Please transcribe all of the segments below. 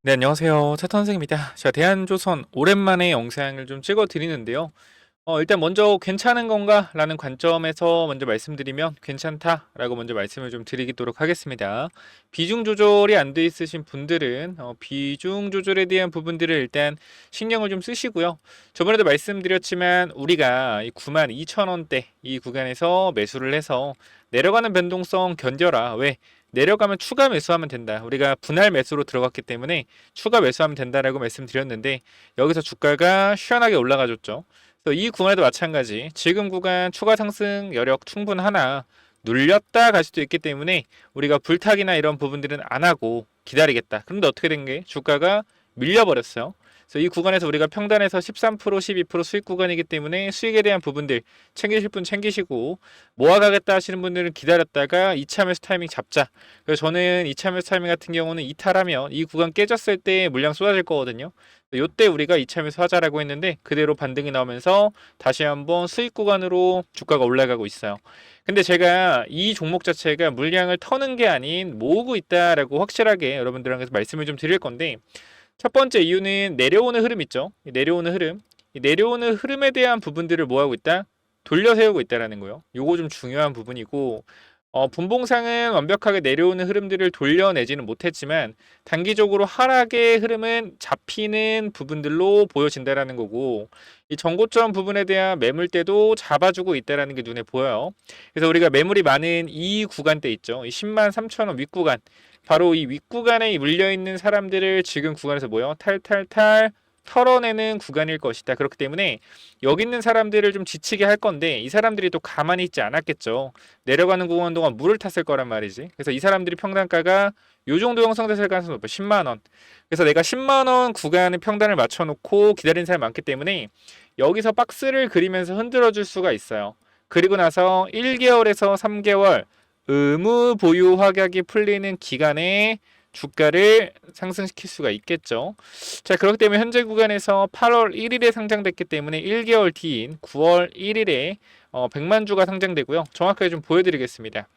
네, 안녕하세요. 차터 선생입니다. 자, 대한조선 오랜만에 영상을 좀 찍어 드리는데요. 일단 먼저 괜찮은 건가? 라는 관점에서 먼저 말씀드리면 괜찮다라고 먼저 말씀을 좀 드리도록 하겠습니다. 비중 조절이 안 돼 있으신 분들은 비중 조절에 대한 부분들을 일단 신경을 좀 쓰시고요. 저번에도 말씀드렸지만 우리가 이 92,000원대 이 구간에서 매수를 해서 내려가는 변동성 견뎌라. 왜? 내려가면 추가 매수하면 된다. 우리가 분할 매수로 들어갔기 때문에 추가 매수하면 된다라고 말씀드렸는데 여기서 주가가 시원하게 올라가줬죠. 이 구간에도 마찬가지. 지금 구간 추가 상승 여력 충분하나 눌렸다 갈 수도 있기 때문에 우리가 불타기나 이런 부분들은 안 하고 기다리겠다. 그런데 어떻게 된 게 주가가 밀려버렸어요. 그래서 이 구간에서 우리가 평단에서 13%, 12% 수익 구간이기 때문에 수익에 대한 부분들 챙기실 분 챙기시고 모아가겠다 하시는 분들은 기다렸다가 2차 매수 타이밍 잡자. 그래서 저는 2차 매수 타이밍 같은 경우는 이탈하면 이 구간 깨졌을 때 물량 쏟아질 거거든요. 요때 우리가 2차 매수 하자라고 했는데 그대로 반등이 나오면서 다시 한번 수익 구간으로 주가가 올라가고 있어요. 근데 제가 이 종목 자체가 물량을 터는 게 아닌 모으고 있다라고 확실하게 여러분들한테 말씀을 좀 드릴 건데 첫 번째 이유는 내려오는 흐름 있죠. 내려오는 흐름. 이 내려오는 흐름에 대한 부분들을 뭐 하고 있다? 돌려 세우고 있다라는 거예요. 요거 좀 중요한 부분이고 분봉상은 완벽하게 내려오는 흐름들을 돌려내지는 못했지만 단기적으로 하락의 흐름은 잡히는 부분들로 보여진다라는 거고 이 전고점 부분에 대한 매물대도 잡아주고 있다라는 게 눈에 보여요. 그래서 우리가 매물이 많은 이 구간대 있죠. 이 10만 3천 원 윗구간 바로 이 윗구간에 물려있는 사람들을 지금 구간에서 뭐요? 탈탈탈 털어내는 구간일 것이다. 그렇기 때문에 여기 있는 사람들을 좀 지치게 할 건데 이 사람들이 또 가만히 있지 않았겠죠. 내려가는 구간 동안 물을 탔을 거란 말이지. 그래서 이 사람들이 평단가가 요 정도 형성됐을 가능성이 높아. 10만 원. 그래서 내가 10만 원 구간의 평단을 맞춰놓고 기다리는 사람이 많기 때문에 여기서 박스를 그리면서 흔들어 줄 수가 있어요. 그리고 나서 1개월에서 3개월 의무 보유 확약이 풀리는 기간에 주가를 상승시킬 수가 있겠죠. 자, 그렇기 때문에 현재 구간에서 8월 1일에 상장됐기 때문에 1개월 뒤인 9월 1일에 100만 주가 상장되고요. 정확하게 좀 보여드리겠습니다.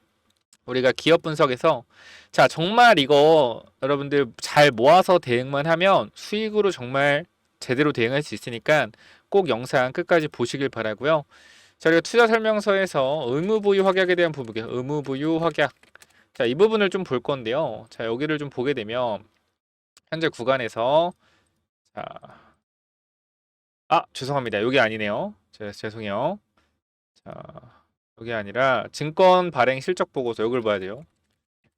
우리가 기업 분석에서 자, 정말 이거 여러분들 잘 모아서 대응만 하면 수익으로 정말 제대로 대응할 수 있으니까 꼭 영상 끝까지 보시길 바라고요. 자, 그리고 투자 설명서에서 의무 보유 확약에 대한 부분이에요. 의무 보유 확약. 자, 이 부분을 좀 볼 건데요. 자, 여기를 좀 보게 되면 현재 구간에서 자, 죄송합니다. 여기 아니네요. 죄송해요. 자, 여기 아니라 증권 발행 실적 보고서 여기를 봐야 돼요.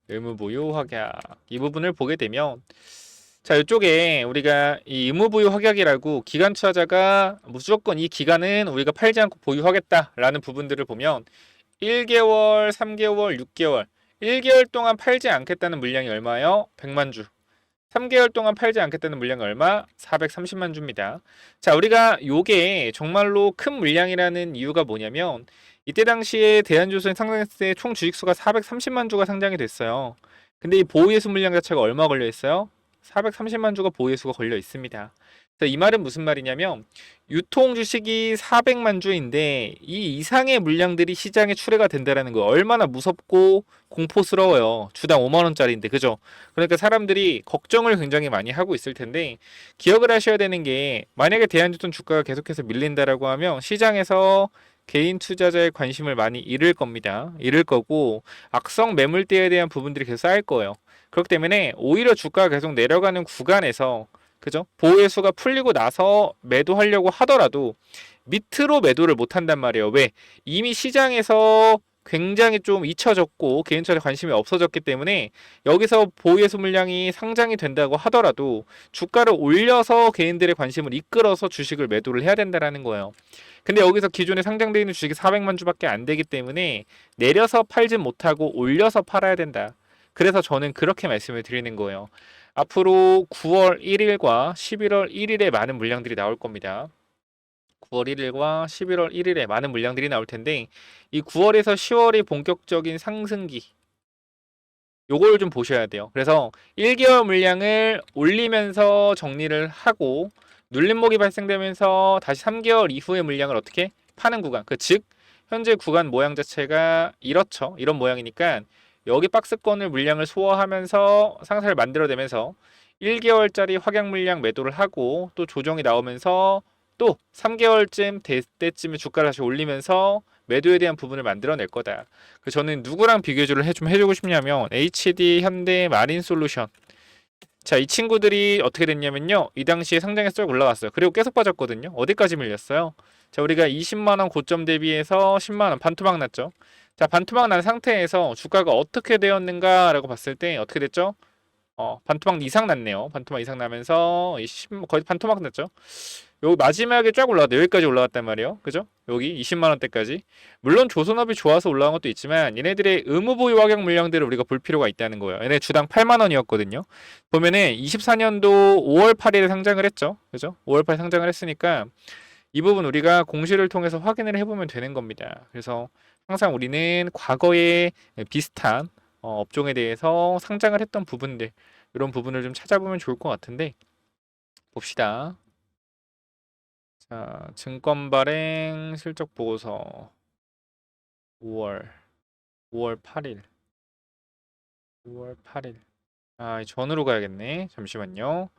의무 보유 확약. 이 부분을 보게 되면 자, 이쪽에 우리가 이 의무 보유 확약이라고 기간 투자자가 무조건 이 기간은 우리가 팔지 않고 보유하겠다라는 부분들을 보면 1개월, 3개월, 6개월 1개월 동안 팔지 않겠다는 물량이 얼마예요? 100만 주. 3개월 동안 팔지 않겠다는 물량이 얼마? 430만 주입니다. 자, 우리가 요게 정말로 큰 물량이라는 이유가 뭐냐면 이때 당시에 대한조선이 상장했을 때 총 주식수가 430만 주가 상장이 됐어요. 근데 이 보유예수 물량 자체가 얼마 걸려 있어요? 430만 주가 보유예수가 걸려 있습니다. 이 말은 무슨 말이냐면 유통 주식이 400만 주인데 이 이상의 물량들이 시장에 출회가 된다는 거 얼마나 무섭고 공포스러워요. 주당 5만 원짜리인데 그죠? 그러니까 사람들이 걱정을 굉장히 많이 하고 있을 텐데 기억을 하셔야 되는 게 만약에 대한주통 주가가 계속해서 밀린다라고 하면 시장에서 개인 투자자의 관심을 많이 잃을 겁니다. 잃을 거고 악성 매물대에 대한 부분들이 계속 쌓일 거예요. 그렇기 때문에 오히려 주가가 계속 내려가는 구간에서 그죠? 보호예수가 풀리고 나서 매도하려고 하더라도 밑으로 매도를 못 한단 말이에요. 왜? 이미 시장에서 굉장히 좀 잊혀졌고 개인 투자에 관심이 없어졌기 때문에 여기서 보유예수 물량이 상장이 된다고 하더라도 주가를 올려서 개인들의 관심을 이끌어서 주식을 매도를 해야 된다라는 거예요. 근데 여기서 기존에 상장되어 있는 주식이 400만 주밖에 안 되기 때문에 내려서 팔진 못하고 올려서 팔아야 된다. 그래서 저는 그렇게 말씀을 드리는 거예요. 앞으로 9월 1일과 11월 1일에 많은 물량들이 나올 겁니다. 9월 1일과 11월 1일에 많은 물량들이 나올 텐데 이 9월에서 10월이 본격적인 상승기 요걸 좀 보셔야 돼요. 그래서 1개월 물량을 올리면서 정리를 하고 눌림목이 발생되면서 다시 3개월 이후의 물량을 어떻게 파는 구간 즉 현재 구간 모양 자체가 이렇죠. 이런 모양이니까 여기 박스권을 물량을 소화하면서 상사를 만들어내면서 1개월짜리 확약 물량 매도를 하고 또 조정이 나오면서 또 3개월쯤 될 때쯤에 주가를 다시 올리면서 매도에 대한 부분을 만들어낼 거다. 그래서 저는 누구랑 비교를 좀 해주고 싶냐면 HD, 현대, 마린솔루션. 자, 이 친구들이 어떻게 됐냐면요. 이 당시에 상장에서 쭉 올라갔어요. 그리고 계속 빠졌거든요. 어디까지 밀렸어요? 자, 우리가 20만원 고점 대비해서 10만원 반토막 났죠. 자, 반토막 난 상태에서 주가가 어떻게 되었는가라고 봤을 때 어떻게 됐죠? 반토막 이상 났네요. 반토막 이상 나면서 거의 반토막 났죠. 여기 마지막에 쫙 올라갔다. 여기까지 올라갔단 말이에요. 그죠? 여기 20만 원대까지. 물론 조선업이 좋아서 올라간 것도 있지만 얘네들의 의무 보유 확약 물량들을 우리가 볼 필요가 있다는 거예요. 얘네 주당 8만 원이었거든요. 보면은 24년도 5월 8일에 상장을 했죠. 그죠? 5월 8일 상장을 했으니까 이 부분 우리가 공시를 통해서 확인을 해보면 되는 겁니다. 그래서 항상 우리는 과거에 비슷한 업종에 대해서 상장을 했던 부분들, 이런 부분을 좀 찾아보면 좋을 것 같은데 봅시다. 자, 증권 발행 실적 보고서 5월 8일. 5월 8일. 아, 전으로 가야겠네. 잠시만요.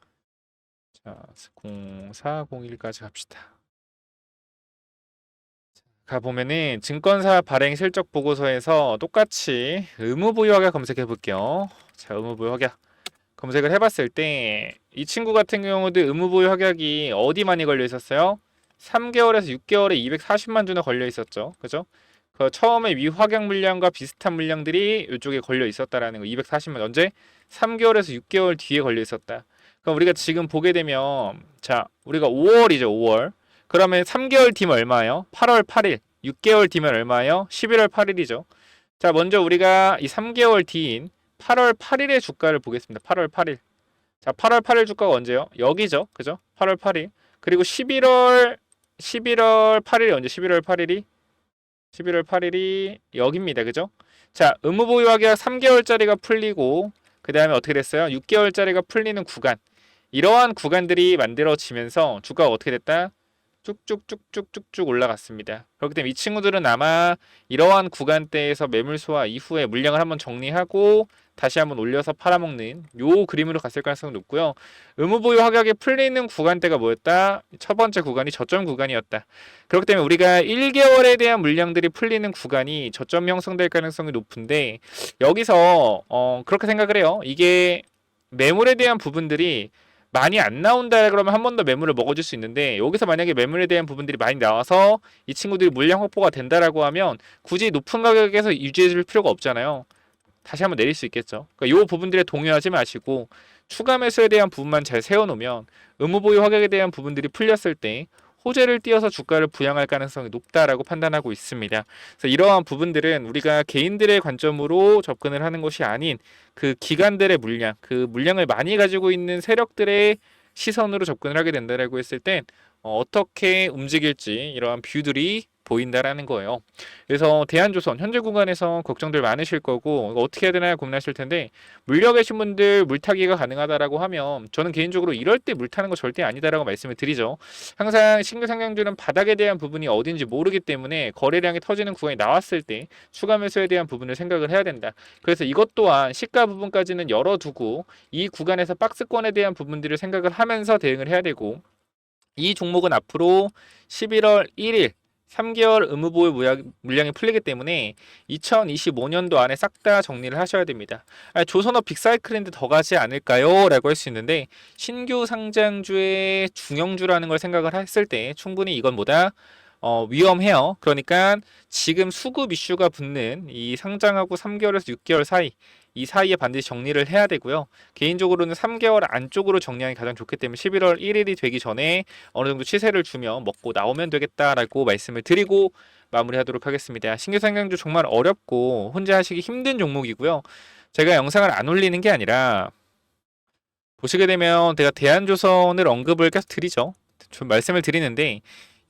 자, 0401까지 갑시다. 가보면은 증권사 발행 실적 보고서에서 똑같이 의무 보유 확약 검색해 볼게요. 자, 의무 보유 확약 검색을 해봤을 때 이 친구 같은 경우도 의무 보유 확약이 어디 많이 걸려 있었어요? 3개월에서 6개월에 240만 주나 걸려 있었죠. 그죠? 그 처음에 미확약 물량과 비슷한 물량들이 이쪽에 걸려 있었다라는 거. 240만 언제? 3개월에서 6개월 뒤에 걸려 있었다. 그럼 우리가 지금 보게 되면 자, 우리가 5월이죠, 5월. 그러면 3개월 뒤면 얼마예요? 8월 8일. 6개월 뒤면 얼마예요? 11월 8일이죠. 자, 먼저 우리가 이 3개월 뒤인 8월 8일의 주가를 보겠습니다. 8월 8일. 자, 8월 8일 주가가 언제요? 여기죠. 그죠? 8월 8일. 그리고 11월 8일이 언제? 11월 8일이 여기입니다. 그죠? 자, 의무보유 확약 3개월짜리가 풀리고 그 다음에 어떻게 됐어요? 6개월짜리가 풀리는 구간. 이러한 구간들이 만들어지면서 주가가 어떻게 됐다? 쭉쭉쭉쭉쭉쭉 올라갔습니다. 그렇기 때문에 이 친구들은 아마 이러한 구간대에서 매물 소화 이후에 물량을 한번 정리하고 다시 한번 올려서 팔아먹는 요 그림으로 갔을 가능성이 높고요. 의무보유 확약이 풀리는 구간대가 뭐였다? 첫 번째 구간이 저점 구간이었다. 그렇기 때문에 우리가 1개월에 대한 물량들이 풀리는 구간이 저점 형성될 가능성이 높은데 여기서 그렇게 생각을 해요. 이게 매물에 대한 부분들이 많이 안 나온다 그러면 한 번 더 매물을 먹어줄 수 있는데 여기서 만약에 매물에 대한 부분들이 많이 나와서 이 친구들이 물량 확보가 된다라고 하면 굳이 높은 가격에서 유지해 줄 필요가 없잖아요. 다시 한번 내릴 수 있겠죠. 그러니까 이 부분들에 동요하지 마시고 추가 매수에 대한 부분만 잘 세워놓으면 의무보유 확약에 대한 부분들이 풀렸을 때 호재를 띄어서 주가를 부양할 가능성이 높다라고 판단하고 있습니다. 그래서 이러한 부분들은 우리가 개인들의 관점으로 접근을 하는 것이 아닌 그 기관들의 물량, 그 물량을 많이 가지고 있는 세력들의 시선으로 접근을 하게 된다라고 했을 땐 어떻게 움직일지 이러한 뷰들이 보인다라는 거예요. 그래서 대한조선 현재 구간에서 걱정들 많으실 거고 이거 어떻게 해야 되나 고민하실 텐데 물려 계신 분들 물타기가 가능하다라고 하면 저는 개인적으로 이럴 때 물타는 거 절대 아니다라고 말씀을 드리죠. 항상 신규 상장주는 바닥에 대한 부분이 어딘지 모르기 때문에 거래량이 터지는 구간이 나왔을 때 추가 매수에 대한 부분을 생각을 해야 된다. 그래서 이것 또한 시가 부분까지는 열어두고 이 구간에서 박스권에 대한 부분들을 생각을 하면서 대응을 해야 되고 이 종목은 앞으로 11월 1일 3개월 의무보유 물량이 풀리기 때문에 2025년도 안에 싹 다 정리를 하셔야 됩니다. 조선업 빅사이클인데 더 가지 않을까요? 라고 할 수 있는데 신규 상장주의 중형주라는 걸 생각을 했을 때 충분히 이건 뭐다? 위험해요. 그러니까 지금 수급 이슈가 붙는 이 상장하고 3개월에서 6개월 사이 이 사이에 반드시 정리를 해야 되고요. 개인적으로는 3개월 안쪽으로 정리하는 게 가장 좋기 때문에 11월 1일이 되기 전에 어느 정도 치세를 주면 먹고 나오면 되겠다라고 말씀을 드리고 마무리하도록 하겠습니다. 신규 상장주 정말 어렵고 혼자 하시기 힘든 종목이고요. 제가 영상을 안 올리는 게 아니라 보시게 되면 제가 대한조선을 언급을 계속 드리죠. 좀 말씀을 드리는데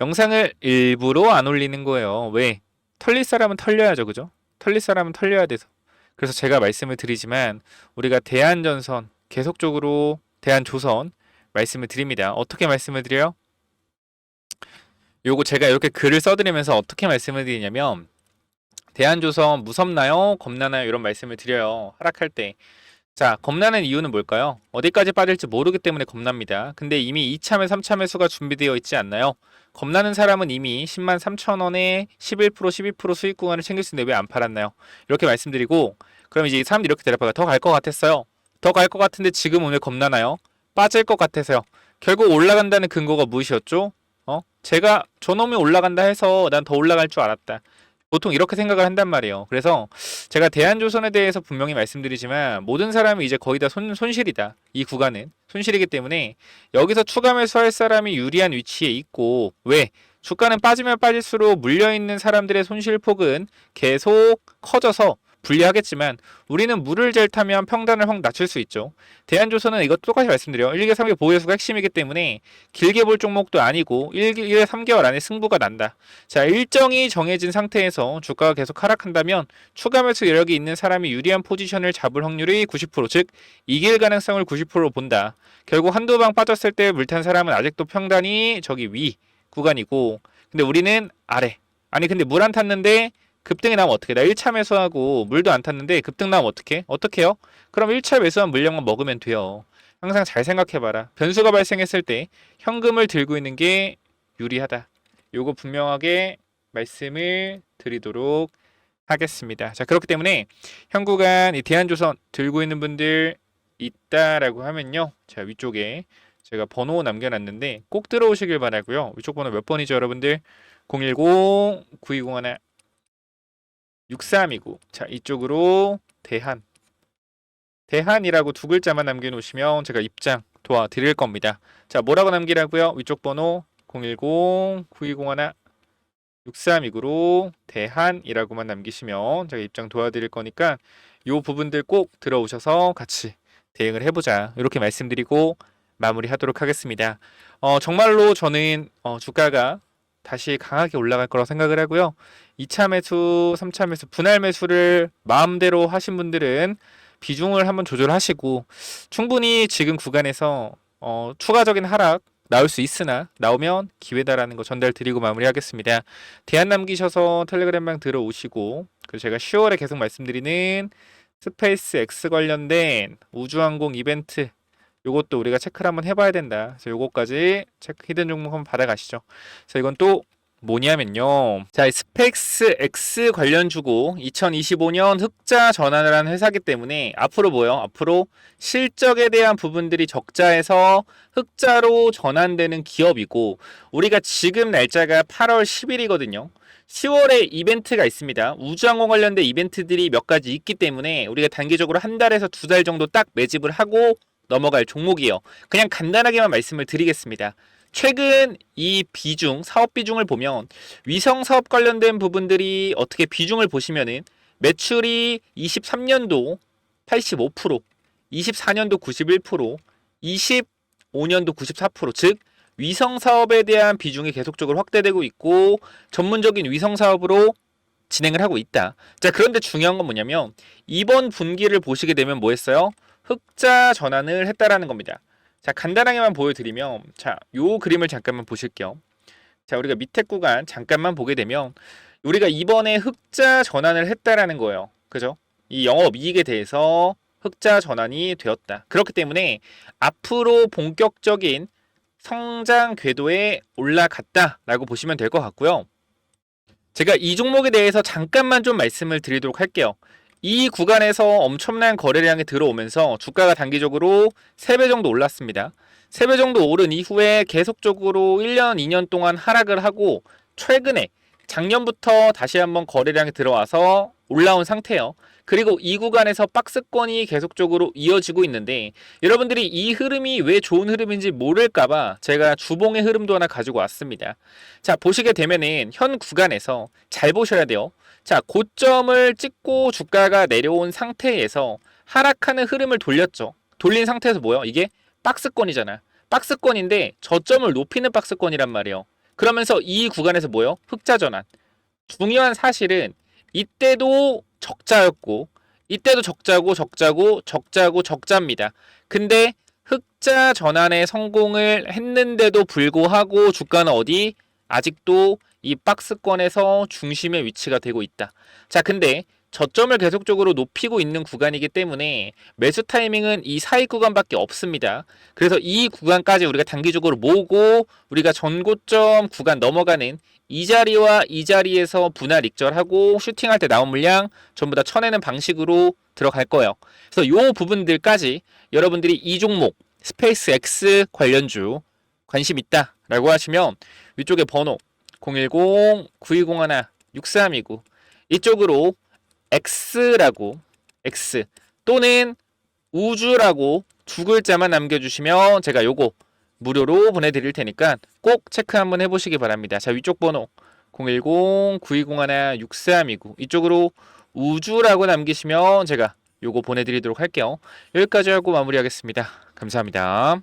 영상을 일부러 안 올리는 거예요. 왜? 털릴 사람은 털려야죠. 그죠? 털릴 사람은 털려야 돼서. 그래서 제가 말씀을 드리지만 우리가 대한전선 계속적으로 대한조선 말씀을 드립니다. 어떻게 말씀을 드려요? 요거 제가 이렇게 글을 써드리면서 어떻게 말씀을 드리냐면 대한조선 무섭나요? 겁나나요? 이런 말씀을 드려요. 하락할 때. 자, 겁나는 이유는 뭘까요? 어디까지 빠질지 모르기 때문에 겁납니다. 근데 이미 2차 매, 3차 매수가 준비되어 있지 않나요? 겁나는 사람은 이미 10만 3천 원에 11%, 12% 수익 구간을 챙길 수 있는데 왜 안 팔았나요? 이렇게 말씀드리고, 그럼 이제 사람들이 이렇게 대답하가 더 갈 것 같았어요. 더 갈 것 같은데 지금 오늘 겁나나요? 빠질 것 같아서요. 결국 올라간다는 근거가 무엇이었죠? 제가 저놈이 올라간다 해서 난 더 올라갈 줄 알았다. 보통 이렇게 생각을 한단 말이에요. 그래서 제가 대한조선에 대해서 분명히 말씀드리지만 모든 사람이 이제 거의 다 손실이다. 이 구간은 손실이기 때문에 여기서 추가 매수할 사람이 유리한 위치에 있고, 왜? 주가는 빠지면 빠질수록 물려있는 사람들의 손실폭은 계속 커져서 불리하겠지만 우리는 물을 잘 타면 평단을 확 낮출 수 있죠. 대한조선은 이것 똑같이 말씀드려요. 1개, 3개 보유수가 핵심이기 때문에 길게 볼 종목도 아니고 1개, 3개월 안에 승부가 난다. 자, 일정이 정해진 상태에서 주가가 계속 하락한다면 추가 매수 여력이 있는 사람이 유리한 포지션을 잡을 확률이 90%, 즉 이길 가능성을 90%로 본다. 결국 한두 방 빠졌을 때 물탄 사람은 아직도 평단이 저기 위 구간이고, 근데 우리는 아래. 아니 근데 물 안 탔는데 급등이 나면 어떻게? 나 1차 매수하고 물도 안 탔는데 급등 나면 어떻게? 어떻게요? 그럼 1차 매수한 물량만 먹으면 돼요. 항상 잘 생각해봐라. 변수가 발생했을 때 현금을 들고 있는 게 유리하다. 요거 분명하게 말씀을 드리도록 하겠습니다. 자, 그렇기 때문에 현구간 이 대한조선 들고 있는 분들 있다라고 하면요. 자, 위쪽에 제가 번호 남겨놨는데 꼭 들어오시길 바라고요. 위쪽 번호 몇 번이죠, 여러분들? 010-9201 6329. 자, 이쪽으로 대한이라고 두 글자만 남겨놓으시면 제가 입장 도와드릴 겁니다. 자, 뭐라고 남기라고요? 위쪽 번호 010-9201 6329로 대한이라고만 남기시면 제가 입장 도와드릴 거니까 요 부분들 꼭 들어오셔서 같이 대응을 해보자. 이렇게 말씀드리고 마무리하도록 하겠습니다. 정말로 저는 주가가 다시 강하게 올라갈 거라고 생각을 하고요. 2차 매수, 3차 매수, 분할 매수를 마음대로 하신 분들은 비중을 한번 조절하시고 충분히 지금 구간에서 추가적인 하락 나올 수 있으나 나오면 기회다라는 거 전달 드리고 마무리하겠습니다. 대안 남기셔서 텔레그램방 들어오시고, 그리고 제가 10월에 계속 말씀드리는 스페이스 X 관련된 우주항공 이벤트 요것도 우리가 체크를 한번 해봐야 된다. 그래서 요거까지 체크 히든 종목 한번 받아가시죠. 그래서 이건 또 뭐냐면요. 자, 스펙스 X 관련 주고 2025년 흑자 전환을 한 회사기 때문에 앞으로 뭐요? 앞으로 실적에 대한 부분들이 적자에서 흑자로 전환되는 기업이고, 우리가 지금 날짜가 8월 10일이거든요. 10월에 이벤트가 있습니다. 우주항공 관련된 이벤트들이 몇 가지 있기 때문에 우리가 단기적으로 한 달에서 두 달 정도 딱 매집을 하고 넘어갈 종목이에요. 그냥 간단하게만 말씀을 드리겠습니다. 최근 이 비중, 사업 비중을 보면 위성 사업 관련된 부분들이 어떻게 비중을 보시면은 매출이 23년도 85%, 24년도 91%, 25년도 94%, 즉 위성 사업에 대한 비중이 계속적으로 확대되고 있고 전문적인 위성 사업으로 진행을 하고 있다. 자, 그런데 중요한 건 뭐냐면 이번 분기를 보시게 되면 뭐 했어요? 흑자 전환을 했다라는 겁니다. 자, 간단하게만 보여드리면, 자, 요 그림을 잠깐만 보실게요. 자, 우리가 밑에 구간 잠깐만 보게 되면 우리가 이번에 흑자 전환을 했다라는 거예요. 그죠? 이 영업이익에 대해서 흑자 전환이 되었다. 그렇기 때문에 앞으로 본격적인 성장 궤도에 올라갔다라고 보시면 될 것 같고요. 제가 이 종목에 대해서 잠깐만 좀 말씀을 드리도록 할게요. 이 구간에서 엄청난 거래량이 들어오면서 주가가 단기적으로 3배 정도 올랐습니다. 3배 정도 오른 이후에 계속적으로 1년, 2년 동안 하락을 하고 최근에 작년부터 다시 한번 거래량이 들어와서 올라온 상태예요. 그리고 이 구간에서 박스권이 계속적으로 이어지고 있는데 여러분들이 이 흐름이 왜 좋은 흐름인지 모를까봐 제가 주봉의 흐름도 하나 가지고 왔습니다. 자, 보시게 되면은 현 구간에서 잘 보셔야 돼요. 자, 고점을 찍고 주가가 내려온 상태에서 하락하는 흐름을 돌렸죠. 돌린 상태에서 뭐예요? 이게 박스권이잖아. 박스권인데 저점을 높이는 박스권이란 말이에요. 그러면서 이 구간에서 뭐예요? 흑자 전환. 중요한 사실은 이때도 적자였고 이때도 적자입니다. 근데 흑자 전환에 성공을 했는데도 불구하고 주가는 아직도 이 박스권에서 중심의 위치가 되고 있다. 자, 근데 저점을 계속적으로 높이고 있는 구간이기 때문에 매수 타이밍은 이 사이 구간밖에 없습니다. 그래서 이 구간까지 우리가 단기적으로 모으고 우리가 전고점 구간 넘어가는 이 자리와 이 자리에서 분할 익절하고 슈팅할 때 나온 물량 전부 다 쳐내는 방식으로 들어갈 거예요. 그래서 요 부분들까지 여러분들이 이 종목 스페이스 X 관련주 관심 있다 라고 하시면 위쪽에 번호 010-9201-6329 이쪽으로 X라고 X 또는 우주라고 두 글자만 남겨주시면 제가 요거 무료로 보내드릴 테니까 꼭 체크 한번 해보시기 바랍니다. 자, 위쪽 번호 010-9201-6329 이쪽으로 우주라고 남기시면 제가 요거 보내드리도록 할게요. 여기까지 하고 마무리하겠습니다. 감사합니다.